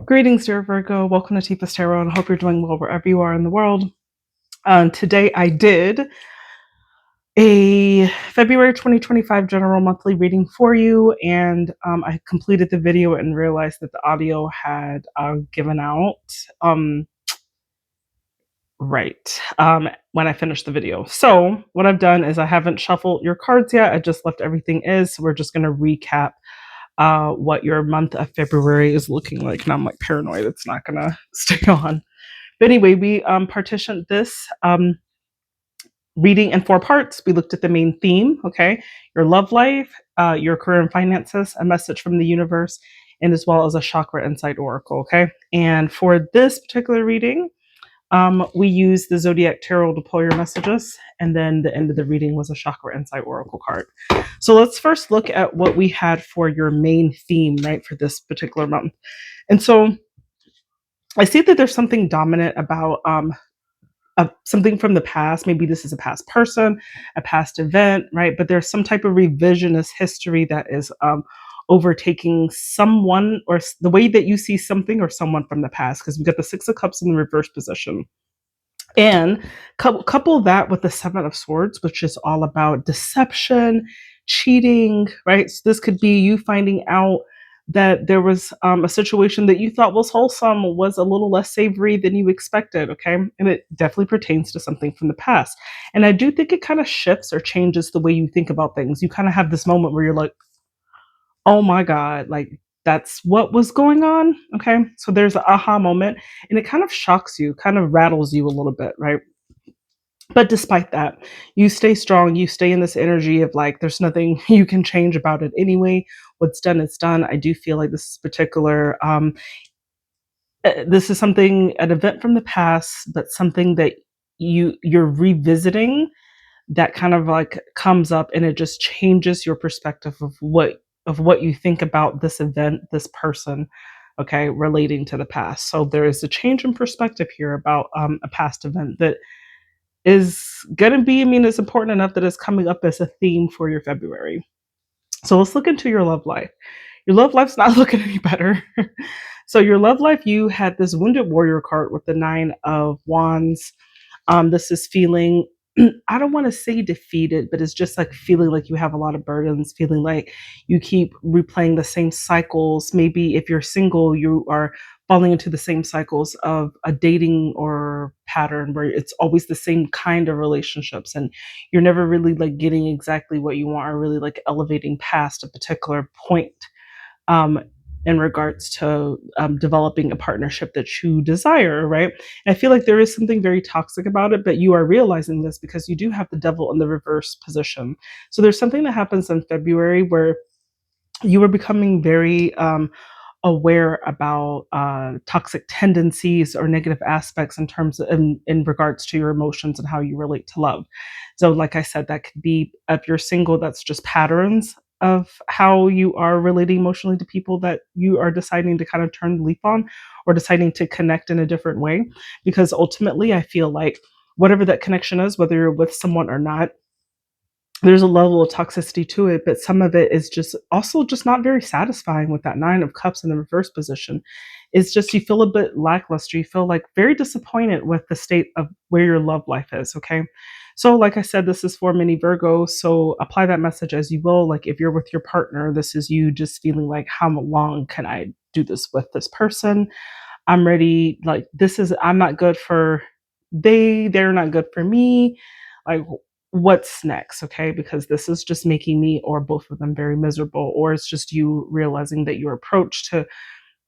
Greetings, dear Virgo. Welcome to Tifa's Tarot, and I hope you're doing well wherever you are in the world. Today, I did a February 2025 general monthly reading for you, and I completed the video and realized that the audio had given out when I finished the video. So, what I've done is I haven't shuffled your cards yet. I just left everything as. So we're just going to recap what your month of February is looking like. And I'm like paranoid it's not going to stay on. But anyway, we partitioned this reading in 4 parts. We looked at the main theme, okay, your love life, your career and finances, a message from the universe, and as well as a chakra insight oracle, okay? And for this particular reading, we used the Zodiac Tarot to pull your messages, and then the end of the reading was a chakra insight oracle card. So let's first look at what we had for your main theme, right, for this particular month. And so I see that there's something dominant about something from the past. Maybe this is a past person, a past event, right? But there's some type of revisionist history that is overtaking someone or the way that you see something or someone from the past. Because we got the Six of Cups in the reverse position. And couple that with the Seven of Swords, which is all about deception, cheating, right? So this could be you finding out that there was a situation that you thought was wholesome was a little less savory than you expected, okay? And it definitely pertains to something from the past. And I do think it kind of shifts or changes the way you think about things. You kind of have this moment where you're like, oh my God, like that's what was going on, okay? So there's an aha moment, and it kind of shocks you, kind of rattles you a little bit, right? But despite that, you stay strong. You stay in this energy of like, there's nothing you can change about it anyway. What's done is done. I do feel like this is particular. This is something, an event from the past, but something that you're revisiting that kind of like comes up, and it just changes your perspective of what you think about this event, this person, okay, relating to the past. So there is a change in perspective here about a past event that is going to be, I mean, it's important enough that it's coming up as a theme for your February. So let's look into your love life. Your love life's not looking any better. So your love life, you had this wounded warrior card with the Nine of Wands. This is feeling, I don't want to say defeated, but it's just like feeling like you have a lot of burdens, feeling like you keep replaying the same cycles. Maybe if you're single, you are falling into the same cycles of a dating or pattern where it's always the same kind of relationships, and you're never really like getting exactly what you want or really like elevating past a particular point um, in regards to developing a partnership that you desire, right? And I feel like there is something very toxic about it, but you are realizing this because you do have the devil in the reverse position. So there's something that happens in February where you are becoming very aware about toxic tendencies or negative aspects in terms of in regards to your emotions and how you relate to love. So like I said, that could be, if you're single, that's just patterns of how you are relating emotionally to people that you are deciding to kind of turn the leaf on, or deciding to connect in a different way. Because ultimately I feel like whatever that connection is, whether you're with someone or not, there's a level of toxicity to it, but some of it is just also just not very satisfying. With that Nine of Cups in the reverse position, it's just you feel a bit lackluster. You feel like very disappointed with the state of where your love life is, okay? So like I said, this is for many Virgos, so apply that message as you will. Like if you're with your partner, this is you just feeling like, how long can I do this with this person? I'm ready. Like this is, I'm not good for they're not good for me. Like what's next, okay? Because this is just making me or both of them very miserable, or it's just you realizing that your approach to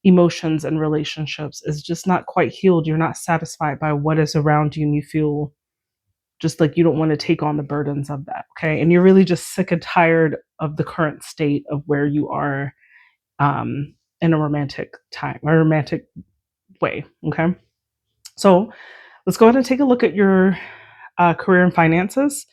emotions and relationships is just not quite healed. You're not satisfied by what is around you, and you feel just like you don't want to take on the burdens of that, okay? And you're really just sick and tired of the current state of where you are in a romantic time or romantic way, okay? So let's go ahead and take a look at your career and finances.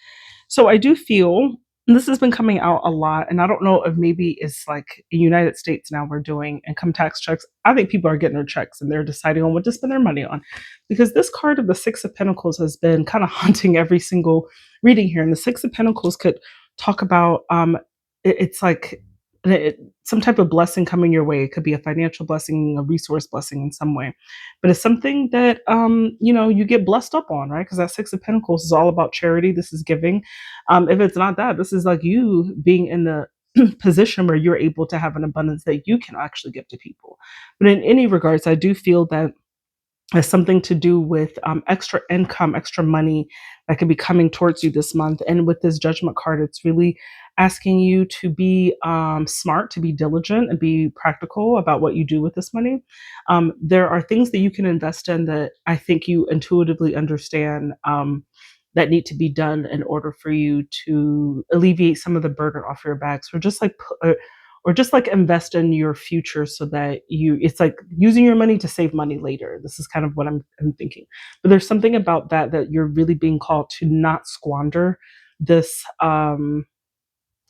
So I do feel, and this has been coming out a lot, and I don't know if maybe it's like in the United States now we're doing income tax checks. I think people are getting their checks and they're deciding on what to spend their money on, because this card of the Six of Pentacles has been kind of haunting every single reading here. And the Six of Pentacles could talk about it's like some type of blessing coming your way. It could be a financial blessing, a resource blessing in some way, but it's something that you get blessed up on, right? Because that Six of Pentacles is all about charity. This is giving. If it's not that, this is like you being in the position where you're able to have an abundance that you can actually give to people. But in any regards, I do feel that has something to do with extra income, extra money that could be coming towards you this month. And with this Judgment card, it's really asking you to be smart, to be diligent, and be practical about what you do with this money. There are things that you can invest in that I think you intuitively understand. That need to be done in order for you to alleviate some of the burden off your backs, or just like invest in your future so that it's like using your money to save money later. This is kind of what I'm thinking. But there's something about that you're really being called to not squander this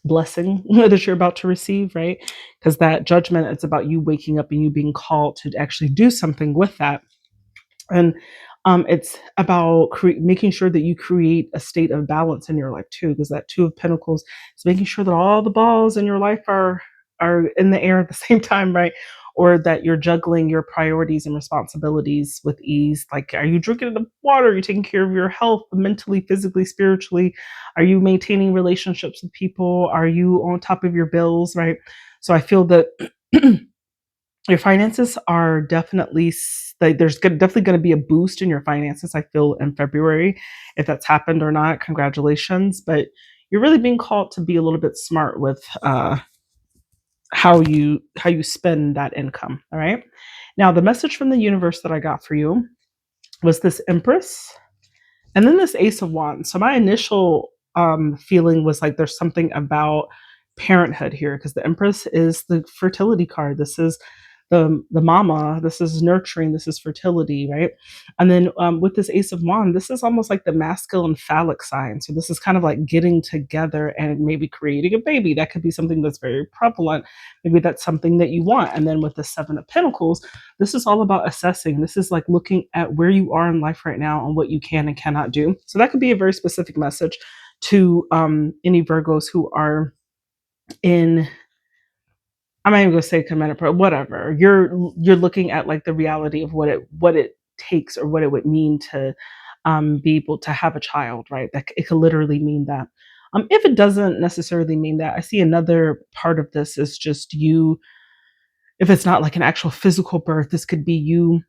blessing that you're about to receive, right? Because that Judgment, it's about you waking up and you being called to actually do something with that. And it's about making sure that you create a state of balance in your life too, because that Two of Pentacles is making sure that all the balls in your life are in the air at the same time, right? Or that you're juggling your priorities and responsibilities with ease. Like, are you drinking enough water? Are you taking care of your health mentally, physically, spiritually? Are you maintaining relationships with people? Are you on top of your bills, right? So I feel that your finances are definitely like definitely going to be a boost in your finances. I feel in February, if that's happened or not, congratulations. But you're really being called to be a little bit smart with how you spend that income. All right. Now, the message from the universe that I got for you was this Empress, and then this Ace of Wands. So my initial feeling was like there's something about parenthood here, because the Empress is the fertility card. This is the mama. This is nurturing. This is fertility, right? And then with this Ace of Wands, this is almost like the masculine phallic sign. So this is kind of like getting together and maybe creating a baby. That could be something that's very prevalent. Maybe that's something that you want. And then with the Seven of Pentacles, this is all about assessing. This is like looking at where you are in life right now and what you can and cannot do. So that could be a very specific message to any Virgos who are in, I'm not even gonna say committed, but whatever. You're looking at like the reality of what it takes, or what it would mean to be able to have a child, right? That it could literally mean that. If it doesn't necessarily mean that, I see another part of this is just you. If it's not like an actual physical birth, this could be you.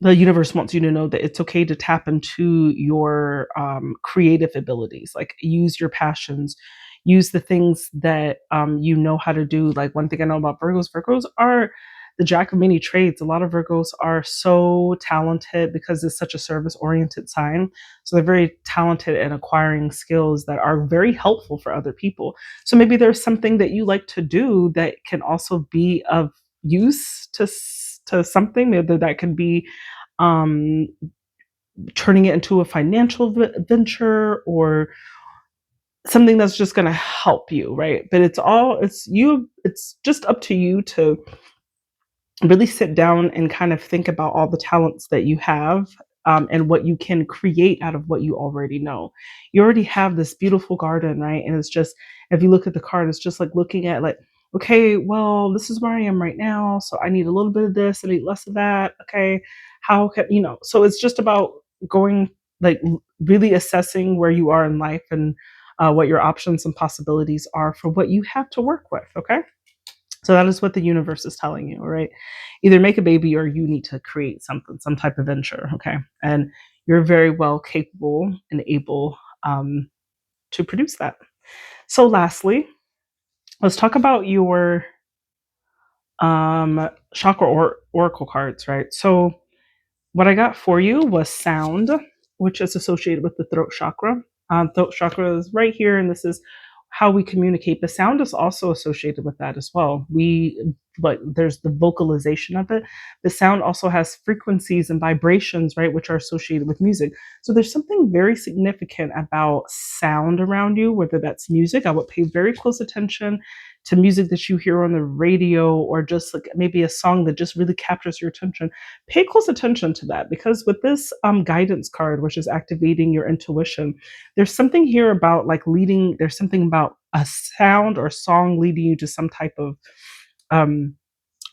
The universe wants you to know that it's okay to tap into your creative abilities, like use your passions, use the things that you know how to do. Like, one thing I know about Virgos are the jack of many trades. A lot of Virgos are so talented because it's such a service oriented sign. So they're very talented at acquiring skills that are very helpful for other people. So maybe there's something that you like to do that can also be of use to something. Maybe that could be um, turning it into a financial venture, or something that's just going to help you, right? But it's just up to you to really sit down and kind of think about all the talents that you have, and what you can create out of what you already know. You already have this beautiful garden, right? And it's just, if you look at the card, it's just like looking at like, okay, well, this is where I am right now. So I need a little bit of this, I need less of that. Okay. How can, so it's just about going, like, really assessing where you are in life, and what your options and possibilities are for what you have to work with. Okay. So that is what the universe is telling you, right? Either make a baby, or you need to create something, some type of venture, okay? And you're very well capable and able to produce that. So, lastly, let's talk about your chakra oracle cards, right? So, what I got for you was sound, which is associated with the throat chakra. Throat chakra is right here, and this is how we communicate. The sound is also associated with that as well. But there's the vocalization of it. The sound also has frequencies and vibrations, right, which are associated with music. So there's something very significant about sound around you, whether that's music. I would pay very close attention to music that you hear on the radio, or just like maybe a song that just really captures your attention. Pay close attention to that, because with this guidance card, which is activating your intuition, there's something here about like leading, there's something about a sound or song leading you to some type of um,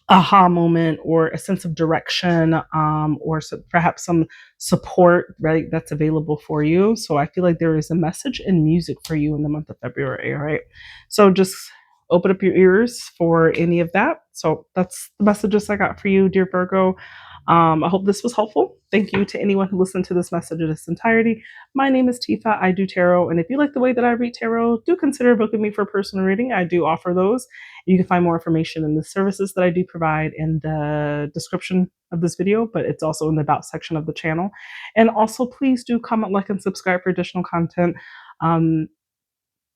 aha moment, or a sense of direction, or perhaps some support, right, that's available for you. So I feel like there is a message in music for you in the month of February. All right. So just open up your ears for any of that. So that's the messages I got for you, dear Virgo. I hope this was helpful. Thank you to anyone who listened to this message in its entirety. My name is Tifa. I do tarot. And if you like the way that I read tarot, do consider booking me for a personal reading. I do offer those. You can find more information in the services that I do provide in the description of this video, but it's also in the about section of the channel. And also, please do comment, like, and subscribe for additional content. Um,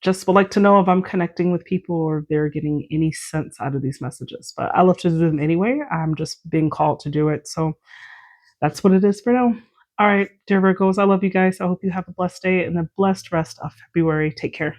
just would like to know if I'm connecting with people or if they're getting any sense out of these messages. But I love to do them anyway. I'm just being called to do it. So that's what it is for now. All right, dear Virgos, I love you guys. I hope you have a blessed day and a blessed rest of February. Take care.